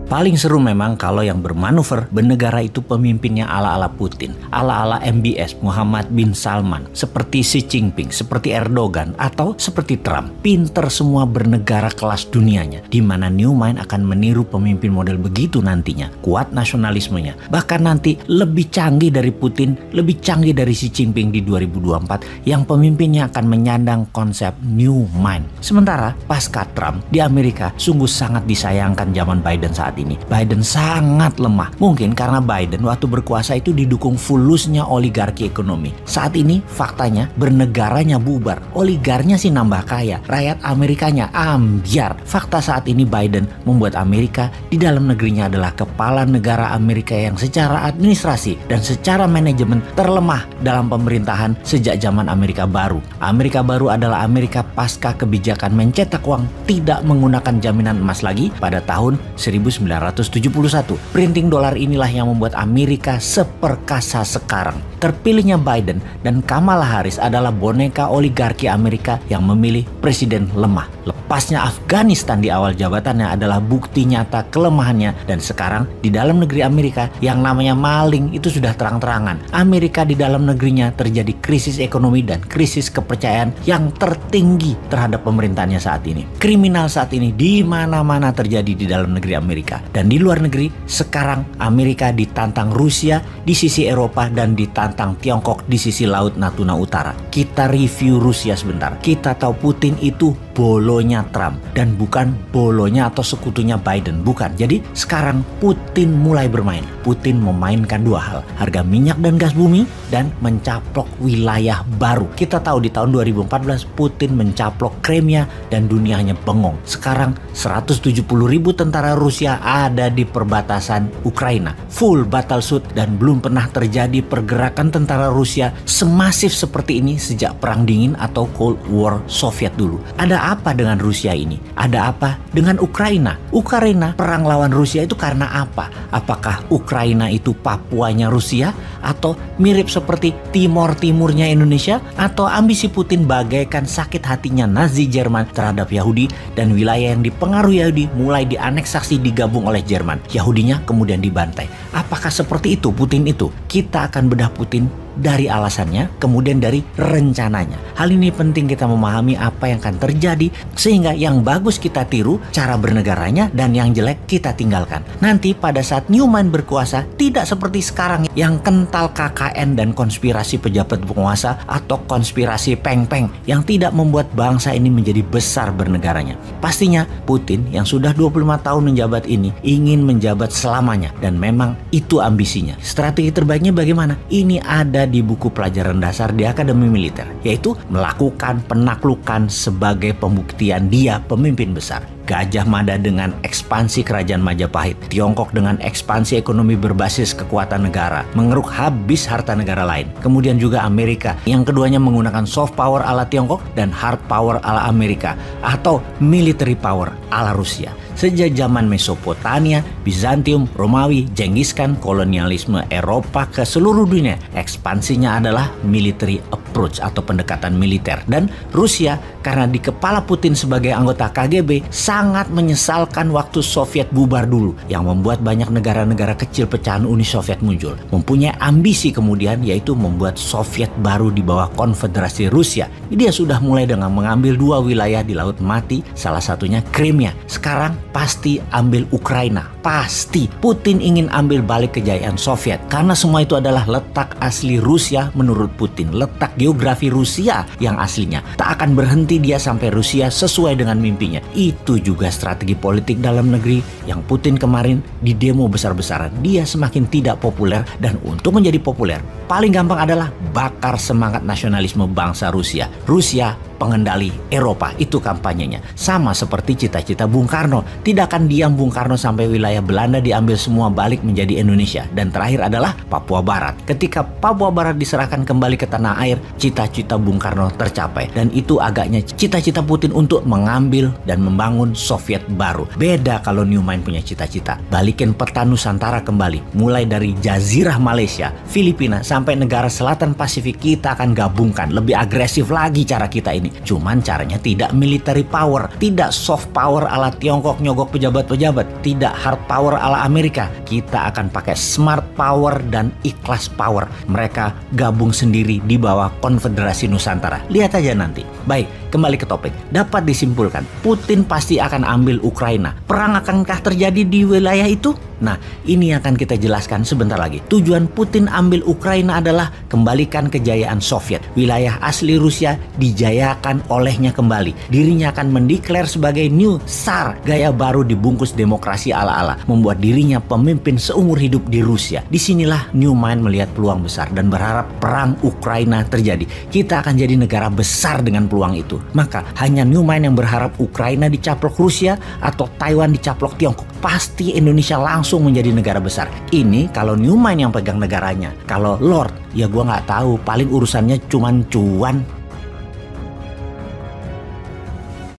Paling seru memang kalau yang bermanuver bernegara itu pemimpinnya ala-ala Putin, ala-ala MBS Muhammad bin Salman, seperti Xi Jinping, seperti Erdogan, atau seperti Trump. Pinter semua bernegara kelas dunianya, di mana New Mind akan meniru pemimpin model begitu nantinya. Kuat nasionalismenya, bahkan nanti lebih canggih dari Putin, lebih canggih dari Xi Jinping di 2024 yang pemimpinnya akan menyandang konsep New Mind. Sementara pasca Trump di Amerika sungguh sangat disayangkan zaman Biden saat ini. Biden sangat lemah. Mungkin karena Biden waktu berkuasa itu didukung fulusnya oligarki ekonomi. Saat ini faktanya bernegaranya bubar. Oligarnya sih nambah kaya. Rakyat Amerikanya ambyar. Fakta saat ini Biden membuat Amerika di dalam negerinya adalah kepala negara Amerika yang secara administrasi dan secara manajemen terlemah dalam pemerintahan sejak zaman Amerika Baru. Amerika Baru adalah Amerika pasca kebijakan mencetak uang tidak menggunakan jaminan emas lagi pada tahun 1971. Printing dolar inilah yang membuat Amerika seperkasa sekarang. Terpilihnya Biden dan Kamala Harris adalah boneka oligarki Amerika yang memilih presiden lemah. Lepasnya Afghanistan di awal jabatannya adalah bukti nyata kelemahannya, dan sekarang di dalam negeri Amerika yang namanya maling itu sudah terang-terangan. Amerika di dalam negerinya terjadi krisis ekonomi dan krisis kepercayaan yang tertinggi terhadap pemerintahnya saat ini. Kriminal saat ini di mana-mana terjadi di dalam negeri Amerika. Dan di luar negeri, sekarang Amerika ditantang Rusia di sisi Eropa dan ditantang Tiongkok di sisi Laut Natuna Utara. Kita review Rusia sebentar. Kita tahu Putin itu bolonya Trump dan bukan bolonya atau sekutunya Biden, bukan. Jadi sekarang Putin mulai bermain. Putin memainkan dua hal, harga minyak dan gas bumi dan mencaplok wilayah baru. Kita tahu di tahun 2014 Putin mencaplok Crimea dan dunianya bengong. Sekarang 170.000 tentara Rusia ada di perbatasan Ukraina, full battlesuit, dan belum pernah terjadi pergerakan tentara Rusia semasif seperti ini sejak Perang Dingin atau Cold War Soviet dulu. Ada apa dengan Rusia ini? Ada apa dengan Ukraina? Ukraina perang lawan Rusia itu karena apa? Apakah Ukraina itu Papuanya Rusia? Atau mirip seperti Timor Timurnya Indonesia? Atau ambisi Putin bagaikan sakit hatinya Nazi Jerman terhadap Yahudi dan wilayah yang dipengaruhi Yahudi mulai dianeksasi digabung oleh Jerman. Yahudinya kemudian dibantai. Apakah seperti itu Putin itu? Kita akan bedah Putin dari alasannya, kemudian dari rencananya. Hal ini penting kita memahami apa yang akan terjadi, sehingga yang bagus kita tiru cara bernegaranya dan yang jelek kita tinggalkan. Nanti pada saat New Mind berkuasa, tidak seperti sekarang yang kental KKN dan konspirasi pejabat penguasa atau konspirasi peng-peng yang tidak membuat bangsa ini menjadi besar bernegaranya. Pastinya Putin yang sudah 25 tahun menjabat ini ingin menjabat selamanya, dan memang itu ambisinya. Strategi terbaiknya bagaimana? Ini ada di buku pelajaran dasar di Akademi Militer, yaitu melakukan penaklukan sebagai pembuktian dia pemimpin besar. Gajah Mada dengan ekspansi kerajaan Majapahit, Tiongkok dengan ekspansi ekonomi berbasis kekuatan negara, mengeruk habis harta negara lain. Kemudian juga Amerika, yang keduanya menggunakan soft power ala Tiongkok dan hard power ala Amerika, atau military power ala Rusia. Sejak zaman Mesopotamia, Bizantium, Romawi, Genghis Khan, kolonialisme Eropa ke seluruh dunia, ekspansinya adalah military approach atau pendekatan militer. Dan Rusia, karena di kepala Putin sebagai anggota KGB, sangat menyesalkan waktu Soviet bubar dulu, yang membuat banyak negara-negara kecil pecahan Uni Soviet muncul. Mempunyai ambisi kemudian, yaitu membuat Soviet baru di bawah Konfederasi Rusia. Dia sudah mulai dengan mengambil dua wilayah di Laut Mati, salah satunya Crimea. Sekarang pasti ambil Ukraina. Pasti Putin ingin ambil balik kejayaan Soviet, karena semua itu adalah letak asli Rusia menurut Putin, letak geografi Rusia yang aslinya. Tak akan berhenti dia sampai Rusia sesuai dengan mimpinya. Itu juga strategi politik dalam negeri yang Putin kemarin di demo besar-besaran. Dia semakin tidak populer, dan untuk menjadi populer paling gampang adalah bakar semangat nasionalisme bangsa Rusia. Rusia pengendali Eropa, itu kampanyenya. Sama seperti cita-cita Bung Karno. Tidak akan diam Bung Karno sampai wilayah Belanda diambil semua balik menjadi Indonesia. Dan terakhir adalah Papua Barat. Ketika Papua Barat diserahkan kembali ke tanah air, cita-cita Bung Karno tercapai. Dan itu agaknya cita-cita Putin untuk mengambil dan membangun Soviet baru. Beda kalau New Mind punya cita-cita. Balikin peta Nusantara kembali. Mulai dari Jazirah Malaysia, Filipina, sampai negara selatan Pasifik kita akan gabungkan. Lebih agresif lagi cara kita ini. ini. Cuman caranya tidak military power, tidak soft power ala Tiongkok nyogok pejabat-pejabat, tidak hard power ala Amerika. Kita akan pakai smart power dan ikhlas power. Mereka gabung sendiri di bawah Konfederasi Nusantara. Lihat aja nanti. Baik, kembali ke topik. Dapat disimpulkan, Putin pasti akan ambil Ukraina. Perang akankah terjadi di wilayah itu? Nah, ini akan kita jelaskan sebentar lagi. Tujuan Putin ambil Ukraina adalah kembalikan kejayaan Soviet. Wilayah asli Rusia dijayakan olehnya kembali. Dirinya akan mendeklar sebagai New Tsar, gaya baru dibungkus demokrasi ala-ala, membuat dirinya pemimpin seumur hidup di Rusia. Disinilah Newman melihat peluang besar dan berharap perang Ukraina terjadi. Kita akan jadi negara besar dengan peluang itu. Maka hanya Newman yang berharap Ukraina dicaplok Rusia atau Taiwan dicaplok Tiongkok. Pasti Indonesia langsung menjadi negara besar. Ini kalau Newman yang pegang negaranya. Kalau Lord, ya gua nggak tahu. Paling urusannya cuman cuan.